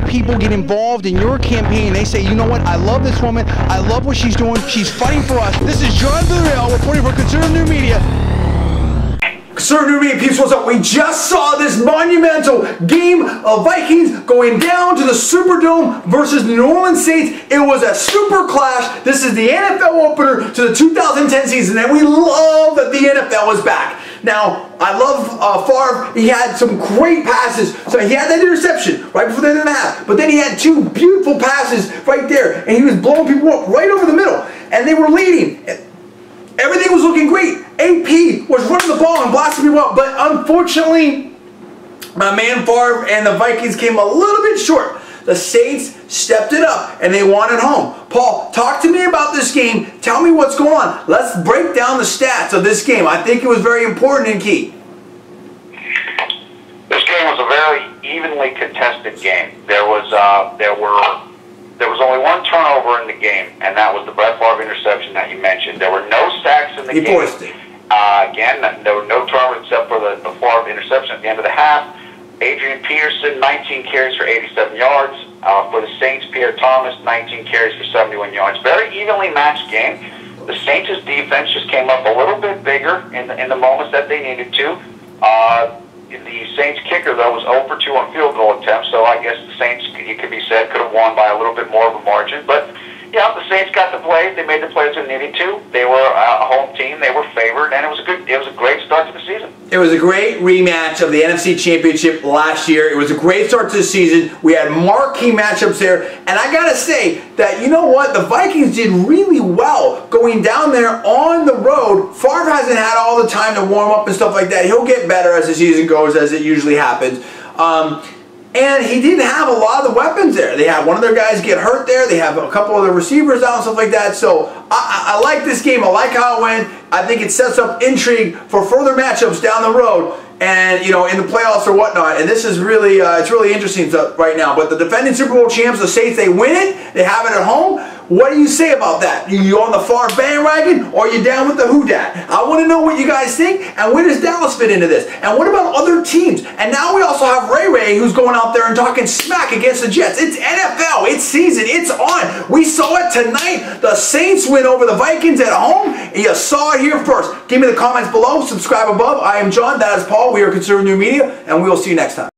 people get involved in your campaign. They say, you know what, I love this woman. I love what she's doing. She's fighting for us. This is John Villarreal reporting for Conservative New Media. Conservative New Media peeps, what's up? We just saw this monumental game of Vikings going down to the Superdome versus the New Orleans Saints. It was a super clash. This is the NFL opener to the 2010 season, and we love that the NFL is back. Now, I love Favre. He had some great passes. So he had that interception right before the end of the half. But then he had two beautiful passes right there. And he was blowing people up right over the middle. And they were leading. Everything was looking great. AP was running the ball and blasting people up. But unfortunately, my man Favre and the Vikings came a little bit short. The Saints stepped it up and they won at home. Paul, talk to me about this game. Tell me what's going on. Let's break down the stats of this game. I think it was very important and key. This game was a very evenly contested game. There was only one turnover in the game, and that was the Brett Favre interception that you mentioned. There were no sacks in the game. He forced it. Again, there were no turnovers except for the Favre interception at the end of the half. Adrian Peterson, 19 carries for 87 yards. For the Saints, Pierre Thomas, 19 carries for 71 yards. Very evenly matched game. The Saints' defense just came up a little bit bigger in the moments that they needed to. The Saints kicker, though, was 0 for 2 on field goal attempts, so I guess the Saints, it could be said, could have won by a little bit more of a margin. But, yeah, the Saints got the plays. They made the plays they needed to. They were a home team. They were favored, and it was a great start to the season. It was a great rematch of the NFC Championship last year. It was a great start to the season. We had marquee matchups there. And I got to say that, you know what? The Vikings did really well going down there on the road. Favre hasn't had all the time to warm up and stuff like that. He'll get better as the season goes, as it usually happens. And he didn't have a lot of the weapons there. They had one of their guys get hurt there. They have a couple of the receivers out and stuff like that. So I like this game. I like how it went. I think it sets up intrigue for further matchups down the road, and in the playoffs or whatnot. And this is really it's really interesting stuff right now. But the defending Super Bowl champs, the Saints, they win it. They have it at home. What do you say about that? You on the Favre bandwagon, or you down with the who dat? I want to know what you guys think, and where does Dallas fit into this? And what about other teams? And now we also have Ray, who's going out there and talking smack against the Jets. It's NFL. It's season. It's on. We saw it tonight. The Saints win over the Vikings at home. You saw it here first. Give me the comments below. Subscribe above. I am John. That is Paul. We are Conservative New Media, and we will see you next time.